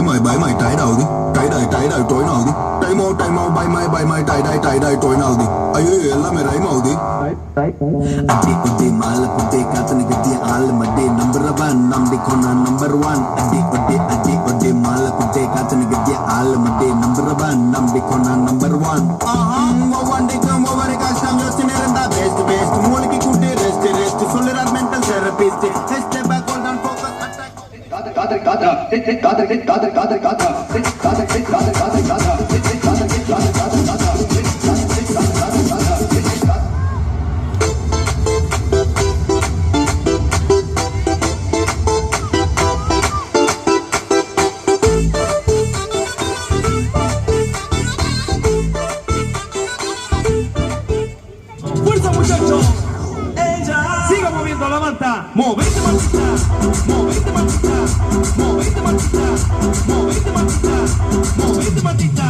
bãi mày trái đầu đi, trái đời tối nào đi, trái mau bãi mày trái đời tối nào đi, ayo എല്ലാം may Mau di adi odi mal putte katne gadi al madde number 1 namdi kona number 1 adi odi mal putte katne gadi al madde number 1 namdi kona number 1 one day come over ka sham just neranda best mulki kutte rest solar mental therapist step back hold on focus ¡Fuerza, muchachos! ¡Ella! ¡Siga moviendo la manta! ¡Movete, mantita! ¡Movete, mantita! ¡Movete, mantita! ¡Movete, mantita! ¡Movete, mantita!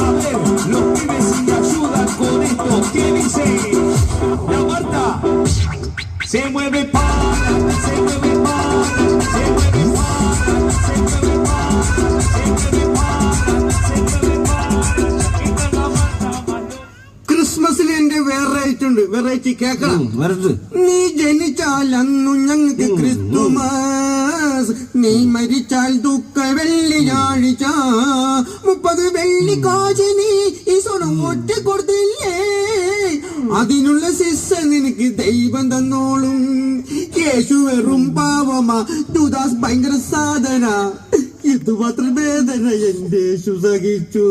A ver, los pibes sin ayuda con esto. ¿Qué dice? La Marta se mueve para, se mueve para, se mueve para, se mueve para, se mueve para, se mueve para. Esta la Marta Malo. ക്രിസ്മസിൽ എന്റെ variety കേക്കണം. നീ ജനിച്ചാൽ അന്നു ഞങ്ങൾക്ക് Christmas, നീ മരിച്ചാൽ ദുഃഖ വെള്ളിയാഴ്ച, 30 വെള്ളിക്കാശ് നീ ഈ സ്വർണം ഒറ്റ കൊടുത്തില്ലേ, അതിനുള്ള ശിക്ഷ നിനക്ക് ദൈവം തന്നോളും. യേശു വെറും പാവമാ, ദുദാസ് ഭയങ്കര സാധന, ഇത് മാത്രം വേദന എന്റെ യേശു സഹിച്ചു.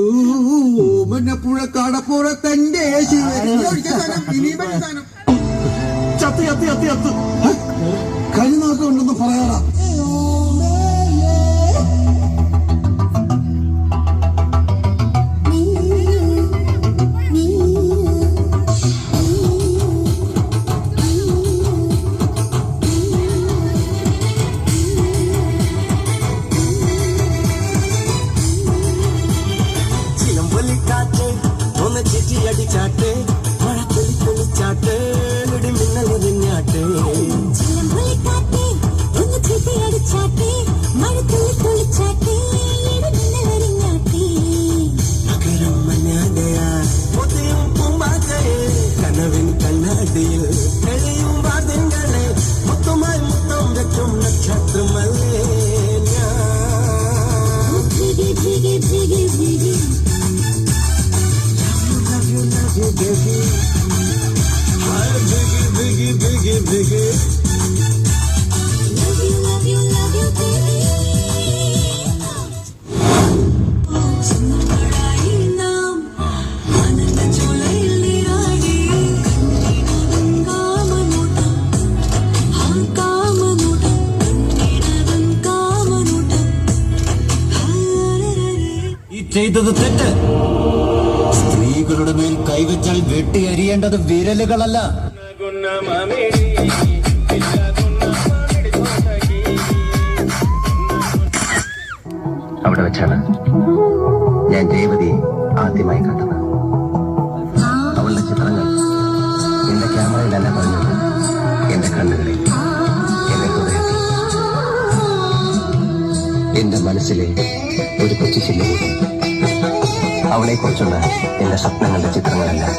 ഓമനപ്പുഴ കടപ്പുറത്ത് എന്റെ യേശു ചത്ത് കഴിഞ്ഞൊക്കെ ഉണ്ടെന്ന് പറയാറാ. ഒന്ന് ചിറ്റി അടിച്ചാട്ടെ, മഴ തെളിച്ചാട്ടെ, മിന്നൽ എറിഞ്ഞാട്ടെ. അകരം മഞ്ഞാലയാ മുതയും പൂമ്പാറ്റയെ, കനവിൻ കണ്ണാടിയിൽ എളിയും വാദ്യങ്ങളെ, മുത്തുമായി മുത്തം വെക്കും നക്ഷത്രമല്ലേ ഞാൻ. Biggie, hi biggie. Love you, baby. ചിന്നമഴായി നാം ആനന്ദ ചോലയിൽ നീരാടി, കണ്ണിനതും കാമനൂട്ടം, ആ കാമനൂട്ടം, കണ്ണിനതും കാമനൂട്ടം. ഈ ചെയ്തത് തെറ്റ്. സ്ത്രീകളുടെ മേൽ കൈവച്ചാൽ വെട്ടി എറിയേണ്ടത് വിരലുകളല്ല. അവിടെ വെച്ചാണ് ഞാൻ രേവതിയെ ആദ്യമായി കണ്ടത്. അവളുടെ ചിത്രങ്ങൾ എന്റെ ക്യാമറയിലല്ല പറഞ്ഞത്, എന്റെ കണ്ണുകളിൽ, എന്റെ ഹൃദയത്തിൽ, എന്റെ മനസ്സിലെ ഒരു കൊച്ചു ചില്ലുകൂടി. അവളെ കുറിച്ചുള്ള എന്റെ സ്വപ്നങ്ങളുടെ ചിത്രങ്ങളെല്ലാം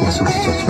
ഞാൻ സൂക്ഷിച്ചു വെച്ചു.